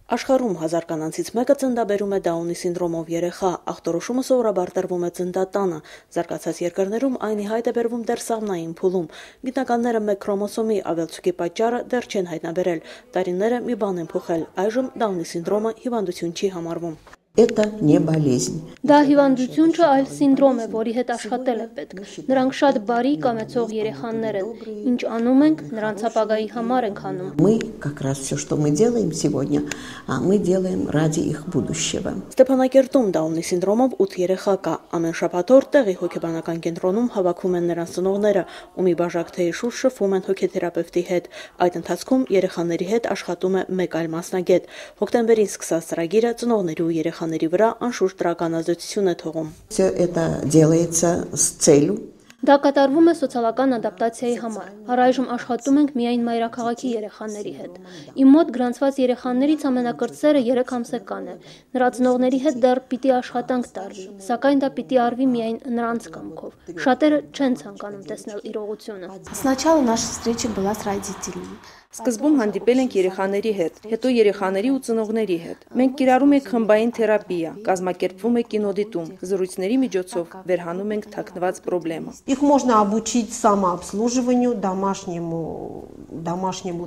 Աշխարհում 1000 կանանցից մեկը ծննդաբերում է Դաունի սինդրոմով երեխա, ախտորոշումը սովորաբար տրվում է ծննդատանը, զարգացած երկրներում այն ի հայտ է բերվում դեռ սաղմնային փուլում։ Գիտնականները մեկ քրոմոսոմի ավելցուկի պատճառը դեռ չեն հայտնաբերել, տարիները մի բան են փոխել, այժմ Դաունի սինդրոմը հիվանդություն չի համարվում։ Это не болезнь. Դա հիվանդություն չէ, այլ սինդրոմ է, որի հետ աշխատել է պետք։ Նրանք շատ բարի կամեցող երեխաներ են։ Ինչ անում ենք, նրանց ապագայի համար ենք անում։ Мы как раз все, что мы делаем сегодня, мы делаем ради их будущего. Ստեփանակերտում Դաունի սինդրոմով 8 երեխա կա։ Ամեն շաբաթ օր տեղի հոգեբանական կենտրոնում հավաքում են նրանց ծնողները, ու մի բաժակ թեյի շուրջ շփվում են հոգեթերապևտի հետ։ Այդ ընթացքում երեխաների հետ աշխատում է մեկ այլ մասնագետ։ Հոկտեմբերին սկսած ծրագիրը ծնողների ու երեխաների վրա անշուշտ դրական ազդեցություն է թողում։ Все это делается с целью. Դա կատարվում է սոցիալական ադապտացիայի համար։ Առայժմ աշխատում ենք միայն մայրաքաղաքի երեխաների հետ։ Իմ մոտ գրանցված երեխաներից ամենակրտսերը 3 ամսական է։ Նրա ծնողների հետ դեռ պիտի աշխատանք տարվի, սակայն դա պիտի արվի միայն նրանց կամքով։ Շատերը չեն ցանկանում տեսնել իրողությունը։ Сначала наша встреча была с родителями. Սկզբում հանդիպել ենք երեխաների հետ, հետո երեխաների ու ծնողների հետ։ Մենք կիրառում ենք խմբային թերապիա, կազմակերպվում է կինոդիտում, զրույցների միջոցով վերհանում ենք թաքնված պրոբլեմը։ Их можно обучить самообслуживанию, домашнему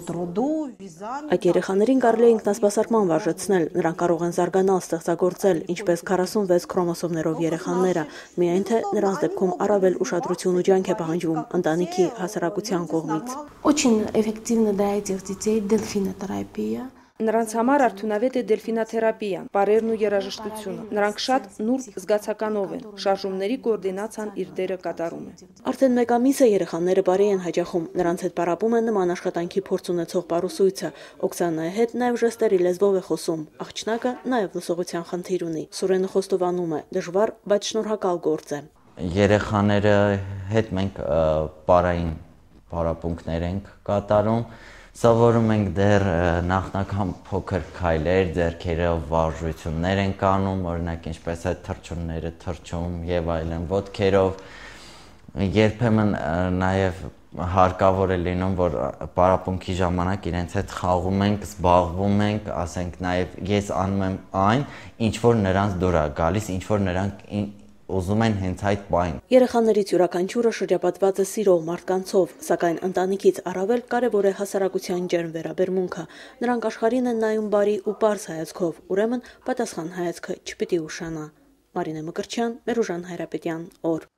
труду, вязанию. Այդ երեխաներին կարելի է ինքնասպասարկման վարժեցնել, նրանք կարող են զարգանալ, ստեղծագործել, ինչպես 46 քրոմոսոմներով երեխաները, միայն թե նրանց դեպքում առավել ուշադրություն ու ջանք է պահանջվում ընտանիքի հասարակության կողմից։ Очень эффективно для этих детей дельфинотерапия. Նրանց համար արդյունավետ է դելֆինաթերապիան, պարերն ու երաժշտությունը։ Նրանք շատ նուրբ զգացականով են, շարժումների կոորդինացիան իր դերը կատարում է։ Արդեն մեկ ամիս է երեխաները բարի են հաճախում, նրանց հետ պարապում են նման աշխատանքի փորձ ունեցող պարուսույցը։ Օքսանայի հետ նաև ժեստերի լեզվով է խոսում, աղջնակը նաև լսողության խնդիր ունի։ Սուրենը խոստովանում է, դժվար, բայց շնորհակալ գործ է։ Երեխաները հետ մենք պարային պարապմունքներ ենք կատարում, սովորում ենք դեռ նախնական փոքր քայլեր, ձեռքերով վարժություններ ենք անում, օրինակ ինչպես է թռչունները թռչում եւ այլն, ոտքերով, երբեմն նաև հարկավոր է լինում, որ պարապմունքի ժամանակ իրենց հետ խաղում ենք, զբաղվում ենք, ասենք նաև ես անում եմ այն, ինչ որ նրանց դուր է գալիս, ինչ որ նրանք ուզում են հենց այդ պահին։ Երեխաներից յուրաքանչյուրը շրջապատված է սիրող մարդկանցով, սակայն ընտանիքից առավել կարևոր է հասարակության ջերմ վերաբերմունքը։ Նրանք աշխարհին են նայում բարի ու պարզ հայացքով, ուրեմն պատասխան հայացքը չպիտի ուշանա։ Մարինե Մկրտչյան, Մերուժան Հայրապետյան, օր։